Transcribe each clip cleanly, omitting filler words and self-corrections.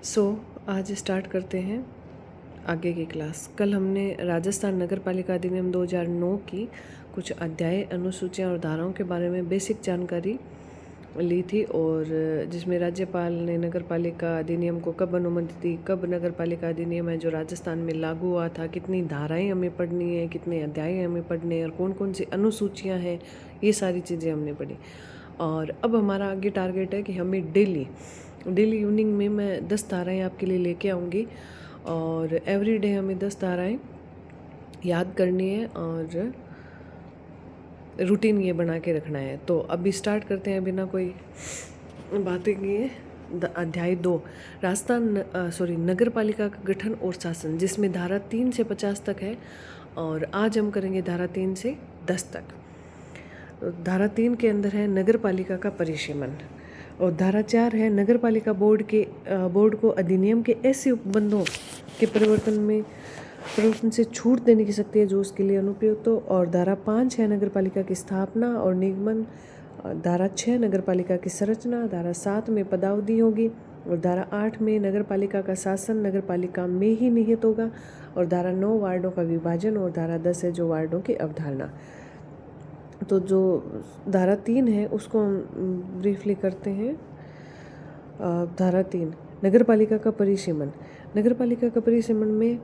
आज स्टार्ट करते हैं आगे की क्लास। कल हमने राजस्थान नगर पालिका अधिनियम 2009 की कुछ अध्याय, अनुसूचियाँ और धाराओं के बारे में बेसिक जानकारी ली थी, और जिसमें राज्यपाल ने नगर पालिका अधिनियम को कब अनुमति दी, कब नगर पालिका अधिनियम है जो राजस्थान में लागू हुआ था, कितनी धाराएं हमें पढ़नी है, कितने अध्याय हमें पढ़ने हैं और कौन कौन सी अनुसूचियाँ हैं, ये सारी चीज़ें हमने पढ़ी। और अब हमारा आगे टारगेट है कि हमें डेली इवनिंग में मैं 10 धाराएँ आपके लिए लेके आऊँगी, और एवरी डे हमें 10 धाराएँ याद करनी है और रूटीन ये बना के रखना है। तो अभी स्टार्ट करते हैं बिना कोई बातें किए। अध्याय 2 नगर पालिका का गठन और शासन, जिसमें धारा 3 से 50 तक है, और आज हम करेंगे धारा 3 से 10 तक। धारा 3 के अंदर है नगर पालिका का परिसीमन, और धारा 4 है नगर पालिका बोर्ड को अधिनियम के ऐसे उपबंधों के परिवर्तन से छूट देने की शक्ति है जो उसके लिए अनुपयुक्त हो। और धारा 5 है नगर पालिका की स्थापना और निगमन। धारा 6 नगर पालिका की संरचना। धारा 7 में पदावधि होगी, और धारा 8 में नगर पालिका का शासन नगर पालिका में ही निहित होगा, और धारा 9 वार्डों का विभाजन, और धारा 10 है जो वार्डों की अवधारणा। तो जो धारा 3 है उसको हम ब्रीफली करते हैं। धारा 3 नगर पालिका का परिसीमन। नगर पालिका का परिसीमन में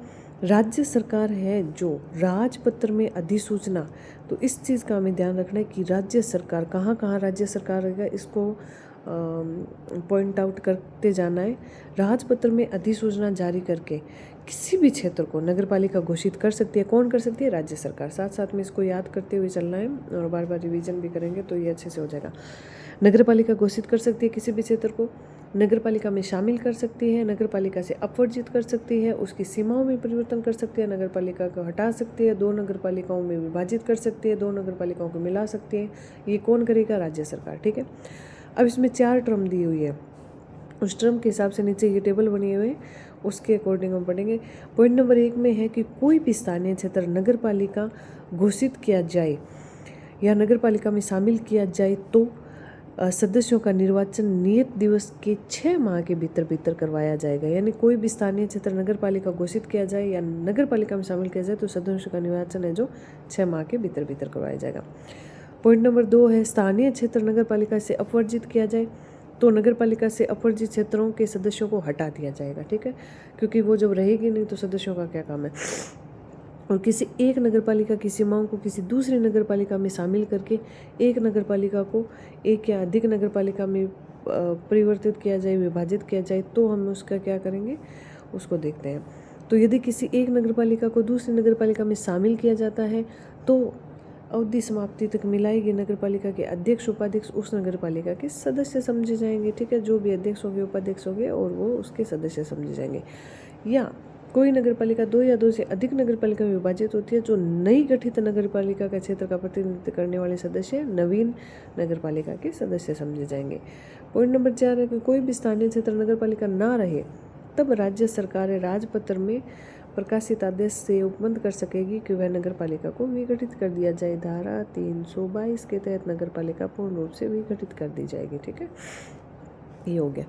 राज्य सरकार है जो राजपत्र में अधिसूचना, तो इस चीज़ का हमें ध्यान रखना है कि राज्य सरकार कहाँ राज्य सरकार रहेगा, इसको पॉइंट आउट करते जाना है। राजपत्र में अधिसूचना जारी करके किसी भी क्षेत्र को नगर पालिका घोषित कर सकती है। कौन कर सकती है? राज्य सरकार। साथ साथ में इसको याद करते हुए चलना है, और बार बार रिवीजन भी करेंगे तो ये अच्छे से हो जाएगा। नगर पालिका घोषित कर सकती है किसी भी क्षेत्र को, नगर पालिका में शामिल कर सकती है, नगर पालिका से अपवर्जित कर सकती है, उसकी सीमाओं में परिवर्तन कर सकती है, नगर पालिका को हटा सकती है, 2 नगर पालिकाओं में विभाजित कर सकती है, 2 नगर पालिकाओं को मिला सकती है। ये कौन करेगा? राज्य सरकार। ठीक है। अब इसमें 4 टर्म दी हुई है, उस टर्म के हिसाब से नीचे ये टेबल बनी हुई है, उसके अकॉर्डिंग हम पढ़ेंगे। पॉइंट नंबर 1 में है कि कोई भी स्थानीय क्षेत्र नगर पालिका घोषित किया जाए या नगर पालिका में शामिल किया जाए तो सदस्यों का निर्वाचन नियत दिवस के 6 माह के भीतर करवाया जाएगा। यानी कोई भी स्थानीय क्षेत्र नगर पालिका घोषित किया जाए या नगर पालिका में शामिल किया जाए तो सदस्यों का निर्वाचन है जो 6 माह के भीतर करवाया जाएगा। पॉइंट नंबर 2 है स्थानीय क्षेत्र नगर पालिका से अपवर्जित किया जाए तो नगर पालिका से अपवर्जित क्षेत्रों के सदस्यों को हटा दिया जाएगा। ठीक है, क्योंकि वो जब रहेगी नहीं तो सदस्यों का क्या काम है। और किसी एक नगर पालिका की सीमाओं को किसी दूसरी नगर पालिका में शामिल करके एक नगर पालिका को एक या अधिक नगर पालिका में परिवर्तित किया जाए, विभाजित किया जाए, तो हम उसका क्या करेंगे उसको देखते हैं। तो यदि किसी एक नगर पालिका को दूसरी नगर पालिका में शामिल किया जाता है तो अवधि समाप्ति तक मिलाएगी नगर पालिका के अध्यक्ष उपाध्यक्ष उस नगर पालिका के सदस्य समझे जाएंगे। ठीक है, जो भी अध्यक्ष होंगे उपाध्यक्ष होंगे और वो उसके सदस्य समझे जाएंगे। या कोई नगर पालिका 2 या 2 से अधिक नगर पालिका में विभाजित होती है जो नई गठित नगर पालिका का क्षेत्र का प्रतिनिधित्व करने वाले सदस्य नवीन नगर पालिका के सदस्य समझे जाएंगे। पॉइंट नंबर 4 है कि कोई भी स्थानीय क्षेत्र नगर पालिका ना रहे तब राज्य सरकार राजपत्र में प्रकाशित आदेश से उपबंध कर सकेगी कि वह नगर पालिका को विघटित कर दिया जाए। धारा 322 के तहत नगर पालिका पूर्ण रूप से विघटित कर दी जाएगी। ठीक है, ये हो गया।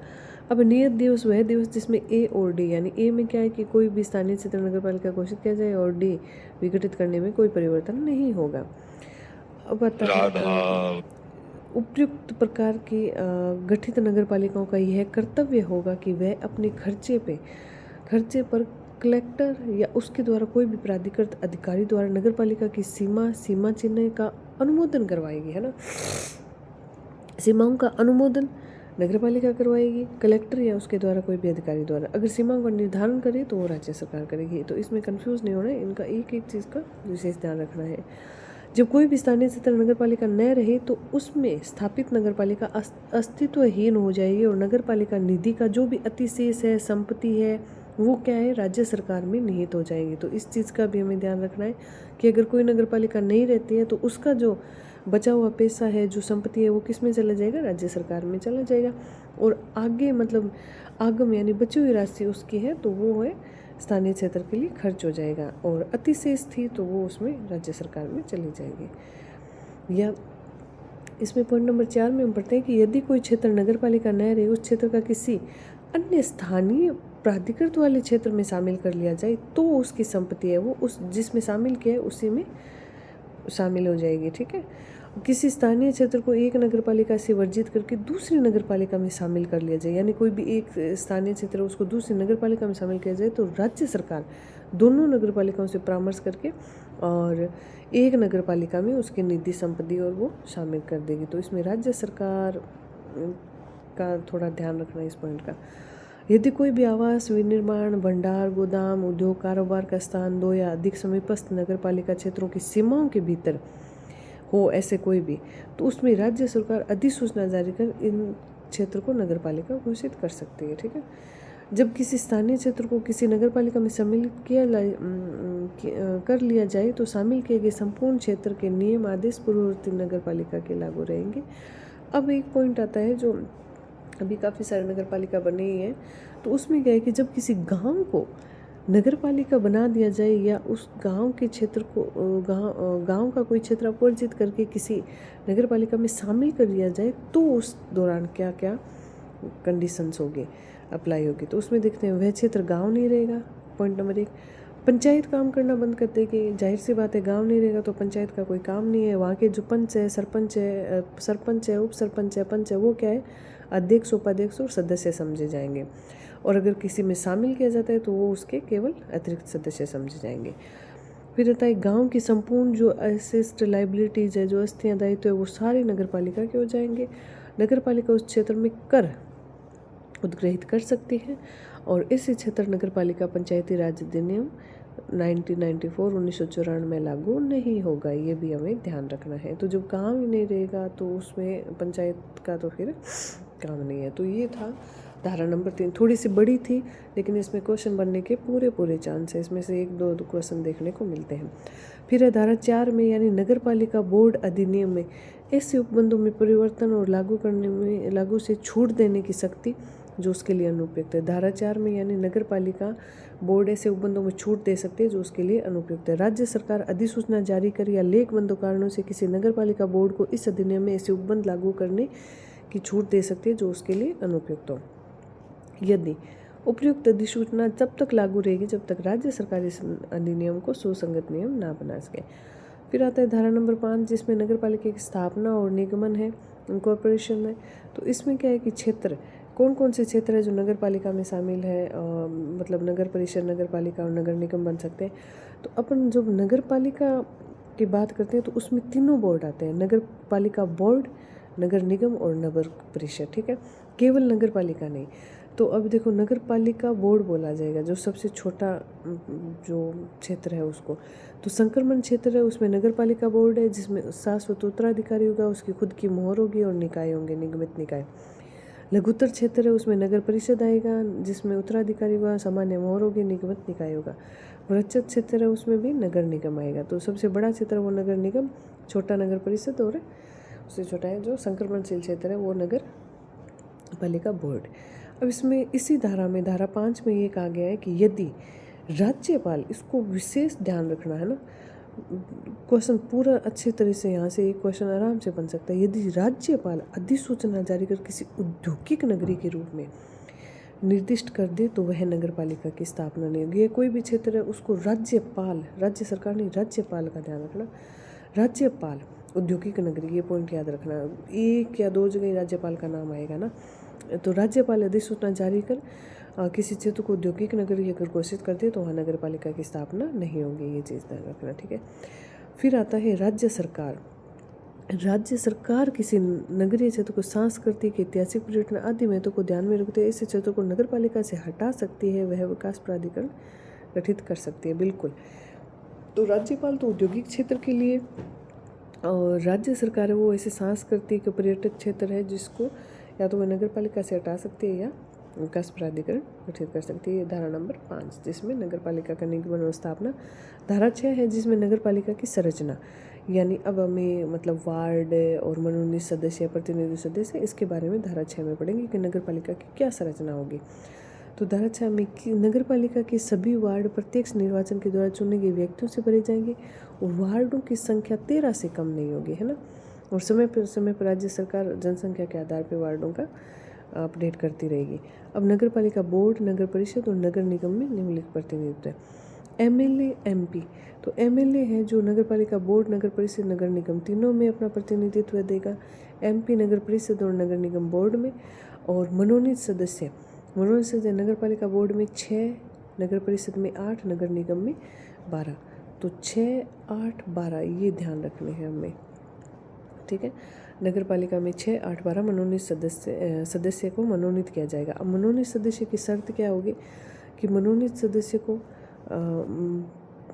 अब नियत दिवस वह दिवस जिसमें ए और डी, यानी ए में क्या है कि कोई भी स्थानीय क्षेत्र नगर पालिका घोषित किया जाए, और डी विघटित करने में कोई परिवर्तन नहीं होगा। अब आता है उपयुक्त प्रकार की गठित नगर पालिकाओं का यह कर्तव्य होगा कि वह अपने खर्चे पर कलेक्टर या उसके द्वारा कोई भी प्राधिकृत अधिकारी द्वारा नगर पालिका की सीमा चिन्ह का अनुमोदन करवाएगी। है ना, सीमाओं का अनुमोदन नगर पालिका करवाएगी, कलेक्टर या उसके द्वारा कोई भी अधिकारी द्वारा। अगर सीमाओं का निर्धारण करे तो वो राज्य सरकार करेगी। तो इसमें कंफ्यूज नहीं होना है, इनका एक एक चीज़ का विशेष ध्यान रखना है। जब कोई भी स्थानीय क्षेत्र नगर पालिका न रहे तो उसमें स्थापित नगर पालिका अस्तित्वहीन हो जाएगी, और नगर पालिका निधि का जो भी अतिशेष है, संपत्ति है, वो क्या है, राज्य सरकार में निहित हो जाएगी। तो इस चीज़ का भी हमें ध्यान रखना है कि अगर कोई नगर पालिका नहीं रहती है तो उसका जो बचा हुआ पैसा है, जो संपत्ति है, वो किस में चला जाएगा? राज्य सरकार में चला जाएगा। और आगे मतलब आगम यानी बची हुई राशि उसकी है तो वो है स्थानीय क्षेत्र के लिए खर्च हो जाएगा, और अतिशेष थी तो वो उसमें राज्य सरकार में चली जाएगी। या इसमें पॉइंट नंबर 4 में हम पढ़ते हैं कि यदि कोई क्षेत्र नगर पालिका न रहे, उस क्षेत्र का किसी अन्य स्थानीय प्राधिकृत वाले क्षेत्र में शामिल कर लिया जाए तो उसकी संपत्ति है वो उस जिसमें शामिल किया है उसी में शामिल हो जाएगी। ठीक है, किसी स्थानीय क्षेत्र को एक नगर पालिका से वर्जित करके दूसरी नगर पालिका में शामिल कर लिया जाए, यानी कोई भी एक स्थानीय क्षेत्र उसको दूसरी नगर पालिका में शामिल किया जाए तो राज्य सरकार दोनों नगर पालिकाओं से परामर्श करके और एक नगर पालिका में उसकी निधि संपत्ति और वो शामिल कर देगी। तो इसमें राज्य सरकार का थोड़ा ध्यान रखना इस पॉइंट का। यदि कोई भी आवास, विनिर्माण, भंडार, गोदाम, उद्योग, कारोबार का स्थान 2 या अधिक समीपस्थ नगर पालिका क्षेत्रों की सीमाओं के भीतर हो ऐसे कोई भी, तो उसमें राज्य सरकार अधिसूचना जारी कर इन क्षेत्र को नगर पालिका घोषित कर सकती है। ठीक है, जब किसी स्थानीय क्षेत्र को किसी नगर पालिका में सम्मिलित कर लिया जाए तो शामिल किए गए संपूर्ण क्षेत्र के नियम आदेश पूर्ववर्ती नगर पालिका के लागू रहेंगे। अब एक पॉइंट आता है जो अभी काफ़ी सारे नगर पालिका बने ही हैं, तो उसमें क्या है कि जब किसी गांव को नगर पालिका बना दिया जाए या उस गांव के क्षेत्र को गांव का कोई क्षेत्र अपवर्जित करके किसी नगर पालिका में शामिल कर लिया जाए तो उस दौरान क्या क्या कंडीशंस होगी, अप्लाई होगी। तो उसमें देखते हैं वह क्षेत्र गांव नहीं रहेगा। पॉइंट नंबर 1, पंचायत काम करना बंद कर देगी। जाहिर सी बात है, गांव नहीं रहेगा तो पंचायत का कोई काम नहीं है। वहाँ के जो पंच है, सरपंच है, उप सरपंच है, पंच है, वो क्या है, अध्यक्ष, उपाध्यक्ष और सदस्य समझे जाएंगे। और अगर किसी में शामिल किया जाता है तो वो उसके केवल अतिरिक्त सदस्य समझे जाएंगे। फिर आता है गांव की संपूर्ण जो असिस्ट लाइबिलिटीज़ है, जो अस्थियाँ दायित्व है, वो सारी नगर पालिका के हो जाएंगे। नगर पालिका उस क्षेत्र में कर उद्ग्रहित कर सकती है और इसी क्षेत्र नगर पालिका पंचायती राज अधिनियम 1994 में लागू नहीं होगा। ये भी हमें ध्यान रखना है। तो जब गांव ही नहीं रहेगा तो उसमें पंचायत का तो फिर काम नहीं है। तो ये था धारा नंबर 3। थोड़ी सी बड़ी थी लेकिन इसमें क्वेश्चन बनने के पूरे चांस है। इसमें से 1-2 क्वेश्चन देखने को मिलते हैं। फिर है धारा 4 में, यानी नगर पालिका बोर्ड अधिनियम में ऐसे उपबंधों में परिवर्तन और लागू से छूट देने की शक्ति जो उसके लिए अनुपयुक्त है। धारा 4 में यानी नगर पालिका बोर्ड ऐसे उपबंधों में छूट दे सकती है जो उसके लिए अनुपयुक्त है। राज्य सरकार अधिसूचना जारी कर या लेखबंद कारणों से किसी नगर पालिका बोर्ड को इस अधिनियम में ऐसे उपबंध लागू करने की छूट दे सकती है जो उसके लिए अनुपयुक्त हो। यदि उपयुक्त अधिसूचना तब तक लागू रहेगी जब तक राज्य सरकार इस अधिनियम को सुसंगत नियम ना बना सके। फिर आता है धारा नंबर 5, जिसमें नगर पालिका की स्थापना और निगमन है, कॉरपोरेशन में। तो इसमें क्या है कि क्षेत्र, कौन कौन से क्षेत्र है जो नगर पालिका में शामिल है, मतलब नगर परिषद, नगर पालिका और नगर निगम बन सकते हैं। तो अपन जब नगर पालिका की बात करते हैं तो उसमें तीनों बोर्ड आते हैं, नगर पालिका बोर्ड, नगर निगम और नगर परिषद। ठीक है, केवल नगर पालिका नहीं। तो अब देखो, नगर पालिका बोर्ड बोला जाएगा जो सबसे छोटा जो क्षेत्र है उसको। तो संक्रमण क्षेत्र है, उसमें नगर पालिका बोर्ड है जिसमें शाश्वत उत्तराधिकारी होगा, उसकी खुद की मोहर होगी और निकाय होंगे, निगमित निकाय। लघुत्तर क्षेत्र है, उसमें नगर परिषद आएगा जिसमें उत्तराधिकारी होगा, सामान्य मोहर होगी, निगमित निकाय होगा। वृहत क्षेत्र है, उसमें भी नगर निगम आएगा। तो सबसे बड़ा क्षेत्र है वो नगर निगम, छोटा नगर परिषद और उससे छोटा है जो संक्रमणशील क्षेत्र है वो नगर पालिका बोर्ड। अब इसमें इसी धारा में, धारा 5 में ये कहा गया है कि यदि राज्यपाल, इसको विशेष ध्यान रखना है ना, क्वेश्चन पूरा अच्छी तरह से यहाँ से एक क्वेश्चन आराम से बन सकता है। यदि राज्यपाल अधिसूचना जारी कर किसी औद्योगिक नगरी के रूप में निर्दिष्ट कर दे तो वह नगर पालिका की स्थापना नहीं होगी। कोई भी क्षेत्र है उसको राज्यपाल, राज्य सरकार नहीं, राज्यपाल का ध्यान रखना, राज्यपाल औद्योगिक नगरी, ये पॉइंट याद रखना। 1 या 2 जगह राज्यपाल का नाम आएगा ना। तो राज्यपाल अधिसूचना जारी कर किसी क्षेत्र को औद्योगिक नगरी अगर घोषित कर दे तो वहाँ नगर पालिका की स्थापना नहीं होगी, ये चीज़ ध्यान रखना। ठीक है, फिर आता है राज्य सरकार। राज्य सरकार किसी नगरीय क्षेत्र को सांस्कृतिक, ऐतिहासिक, पर्यटन आदि महत्व को ध्यान में रखते हुए ऐसे क्षेत्र को नगर पालिका से हटा सकती है, वह विकास प्राधिकरण गठित कर सकती है। बिल्कुल, तो राज्यपाल तो औद्योगिक क्षेत्र के लिए और राज्य सरकार है वो ऐसे सांस्कृतिक, पर्यटक क्षेत्र है जिसको या तो वह नगर पालिका से हटा सकती है या विकास प्राधिकरण गठित कर सकती है। धारा नंबर 5 जिसमें नगर पालिका का निगमन और स्थापना। धारा 6 है जिसमें नगर पालिका की संरचना, यानी अब हमें मतलब वार्ड और मनोनीत सदस्य, प्रतिनिधि सदस्य, इसके बारे में धारा 6 में पढ़ेंगे कि नगर पालिका की क्या संरचना होगी। तो धारा 6 में नगर पालिका के सभी वार्ड प्रत्यक्ष निर्वाचन के द्वारा चुने गए व्यक्तियों से भरे जाएंगे और वार्डों की संख्या 13 से कम नहीं होगी, है ना। और समय पर राज्य सरकार जनसंख्या के आधार पर वार्डों का अपडेट करती रहेगी। अब नगर पालिका बोर्ड, नगर परिषद और नगर निगम में निम्नलिखित प्रतिनिधित्व है। MLA, MP. तो एमएलए है जो नगर पालिका बोर्ड, नगर परिषद, नगर निगम तीनों में अपना प्रतिनिधित्व देगा। एमपी नगर परिषद और नगर निगम बोर्ड में। और मनोनीत सदस्य नगर पालिका बोर्ड में 6, नगर परिषद में 8, नगर निगम में 12। तो 6, 8, 12 ये ध्यान रखने हैं हमें, ठीक है। नगर पालिका में 6, 8, 12 मनोनीत सदस्य को मनोनीत किया जाएगा। अब मनोनीत सदस्य की शर्त क्या होगी कि मनोनीत सदस्य को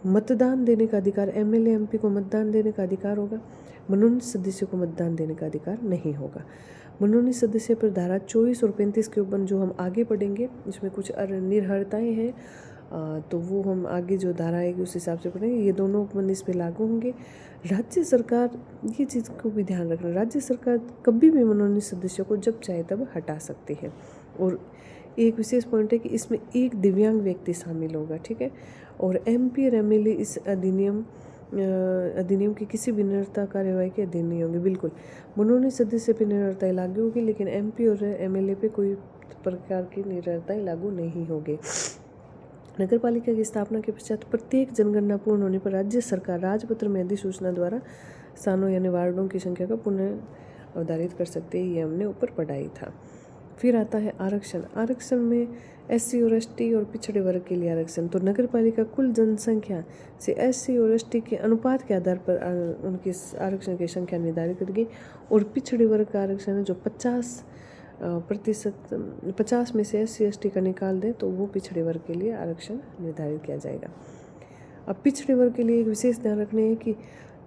मतदान देने का अधिकार, एमएलए, एमपी को मतदान देने का अधिकार होगा। मनोनीत सदस्य को मतदान देने का अधिकार नहीं होगा। मनोनीत सदस्य पर धारा 24 और 35 के ऊपर जो हम आगे पढ़ेंगे, इसमें कुछ निर्भरताएँ हैं, तो वो हम आगे जो धारा आएगी उस हिसाब से पढ़ेंगे। ये दोनों उपबंध इस पर लागू होंगे। राज्य सरकार, ये चीज़ को भी ध्यान रखना, राज्य सरकार कभी भी मनोनीत सदस्यों को जब चाहे तब हटा सकती है। और एक विशेष पॉइंट है कि इसमें एक दिव्यांग व्यक्ति शामिल होगा, ठीक है। और एमपी और एमएलए इस अधिनियम की किसी भी निरर्था कार्यवाही के अधीन नहीं होंगे। बिल्कुल मनोनीत सदस्य पर निरर्ता लागू होगी, लेकिन एमपी और एमएलए पे कोई प्रकार की निरर्ता लागू नहीं होगी। नगर पालिका की स्थापना के पश्चात प्रत्येक जनगणना पूर्ण होने पर राज्य सरकार राजपत्र में अधिसूचना द्वारा स्थानों यानी वार्डों की संख्या का पुनः अवधारित कर सकते हैं। ये हमने ऊपर पढ़ाई था। फिर आता है आरक्षण। आरक्षण में एससी और एसटी और पिछड़े वर्ग के लिए आरक्षण। तो नगर पालिका कुल जनसंख्या से एससी और एसटी के अनुपात के आधार पर उनकी आरक्षण की संख्या निर्धारित करेगी। और पिछड़े वर्ग का आरक्षण है जो 50% में से एससी एसटी का निकाल दें तो वो पिछड़े वर्ग के लिए आरक्षण निर्धारित किया जाएगा। अब पिछड़े वर्ग के लिए एक विशेष ध्यान रखने हैं कि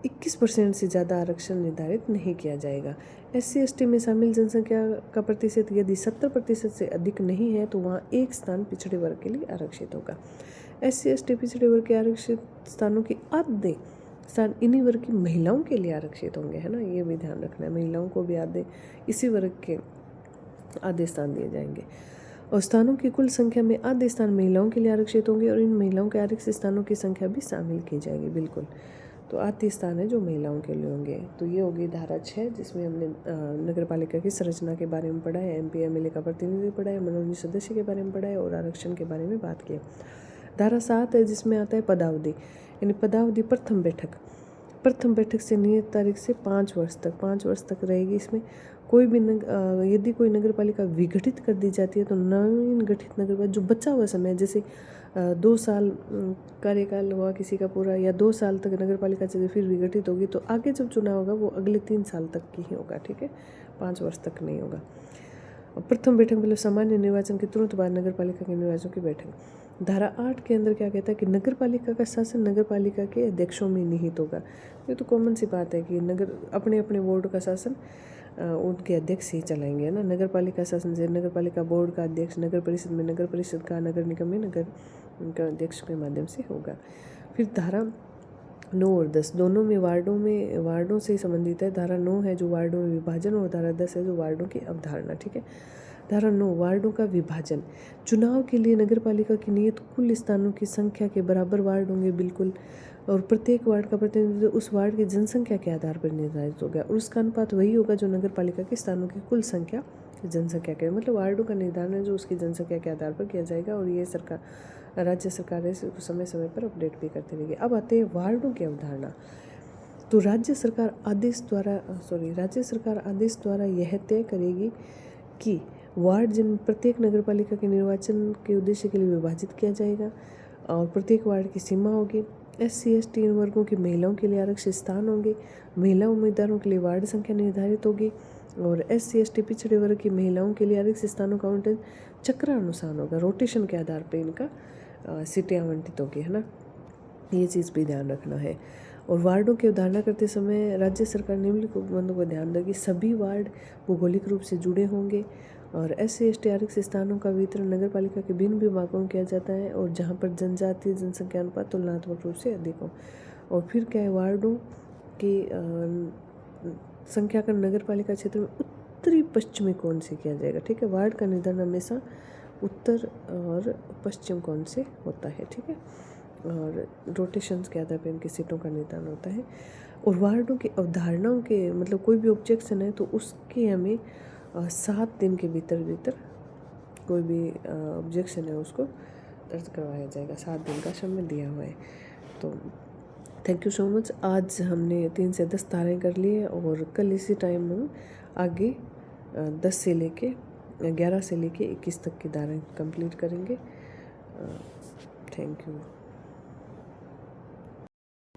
21% से ज़्यादा आरक्षण निर्धारित नहीं किया जाएगा। एससी एसटी में शामिल जनसंख्या का प्रतिशत यदि 70% से अधिक नहीं है तो वहाँ एक स्थान पिछड़े वर्ग के लिए आरक्षित होगा। एससी एसटी पिछड़े वर्ग के आरक्षित स्थानों के आधे स्थान इन्हीं वर्ग की महिलाओं के लिए आरक्षित होंगे, है ना। ये भी ध्यान रखना है, महिलाओं को भी आधे इसी वर्ग के आधे स्थान दिए जाएंगे। और स्थानों की कुल संख्या में आधे स्थान महिलाओं के लिए आरक्षित होंगे और इन महिलाओं के आरक्षित स्थानों की संख्या भी शामिल की जाएगी। बिल्कुल, तो आधे स्थान है जो महिलाओं के लिए होंगे। तो ये होगी धारा 6 जिसमें हमने नगर पालिका की संरचना के बारे में पढ़ा है, एमपी एमएलए का प्रतिनिधित्व पढ़ा है, मनोनीत सदस्य के बारे में पढ़ा है और आरक्षण के बारे में बात की। धारा 7 है जिसमें आता है पदावधि, यानी पदावधि प्रथम बैठक से नियत तारीख से 5 वर्ष तक रहेगी। इसमें कोई भी यदि कोई नगर पालिका विघटित कर दी जाती है तो नवीन गठित नगर पालिका जो बचा हुआ समय, जैसे 2 साल कार्यकाल हुआ किसी का पूरा या 2 साल तक नगर पालिका चली फिर विघटित होगी, तो आगे जब चुनाव होगा वो अगले 3 साल तक की ही होगा, ठीक है, 5 वर्ष तक नहीं होगा। प्रथम बैठक मतलब सामान्य निर्वाचन के तुरंत बाद नगर पालिका के निर्वाचन की बैठक। धारा 8 के अंदर क्या कहता है कि नगर पालिका का शासन नगर पालिका के अध्यक्षों में निहित होगा। ये तो कॉमन सी बात है कि नगर अपने अपने बोर्ड का शासन उनके अध्यक्ष ही चलाएंगे, है ना। नगर पालिका शासन से नगर पालिका बोर्ड का अध्यक्ष, नगर परिषद में नगर परिषद का, नगर निगम में नगर का अध्यक्ष के माध्यम से होगा। फिर धारा 9 और 10 दोनों में वार्डों से संबंधित है। धारा 9 है जो वार्डों में विभाजन और धारा 10 है जो वार्डों की अवधारणा, ठीक है। धारा 9 वार्डों का विभाजन। चुनाव के लिए नगर पालिका की नियत कुल स्थानों की संख्या के बराबर वार्ड होंगे, बिल्कुल, और प्रत्येक वार्ड का प्रतिनिधित्व उस वार्ड की जनसंख्या के आधार पर निर्धारित होगा और उसका अनुपात वही होगा जो नगर पालिका के स्थानों की कुल संख्या जनसंख्या के, मतलब वार्डों का निर्धारण है जो उसकी जनसंख्या के आधार पर किया जाएगा। और ये राज्य सरकार इसको समय समय पर अपडेट भी करती रहेगी। अब आते हैं वार्डों की अवधारणा। तो राज्य सरकार आदेश द्वारा यह तय करेगी कि वार्ड जिन प्रत्येक नगर पालिका के निर्वाचन के उद्देश्य के लिए विभाजित किया जाएगा और प्रत्येक वार्ड की सीमा होगी। एससी एसटी इन वर्गों की महिलाओं के लिए आरक्षित स्थान होंगे। महिला उम्मीदवारों के लिए वार्ड संख्या निर्धारित होगी और एससी एसटी पिछड़े वर्ग की महिलाओं के लिए आरक्षित स्थानों का आवंटन चक्रानुसार होगा, रोटेशन के आधार पर इनका सीटें आवंटित होगी, है ना। ये चीज़ भी ध्यान रखना है। और वार्डों की अवधारणा करते समय राज्य सरकार निम्नलिखित उपबंधों को ध्यान देगी। सभी वार्ड भौगोलिक रूप से जुड़े होंगे और एससी एसटी आरक्षित स्थानों का वितरण नगर पालिका के भिन्न विभागों में किया जाता है और जहाँ पर जनजातीय जनसंख्या अनुपात तुलनात्मक रूप से अधिक हो। और फिर क्या है, वार्डों की संख्या का नगर पालिका क्षेत्र में उत्तरी पश्चिमी कोण से किया जाएगा, ठीक है। वार्ड का निर्धारण हमेशा उत्तर और पश्चिम कोण से होता है, ठीक है। और रोटेशंस के आधार पर इनकी सीटों का निर्धारण होता है। और वार्डों की अवधारणाओं के मतलब कोई भी ऑब्जेक्शन है तो उसके हमें 7 दिन के भीतर कोई भी ऑब्जेक्शन है उसको दर्ज करवाया जाएगा। 7 दिन का समय दिया हुआ है। तो थैंक यू सो मच। आज हमने 3 से 10 तारें कर लिए और कल इसी टाइम हम आगे 10 से लेके 11 से लेके 21 तक की तारें कंप्लीट करेंगे। Thank you.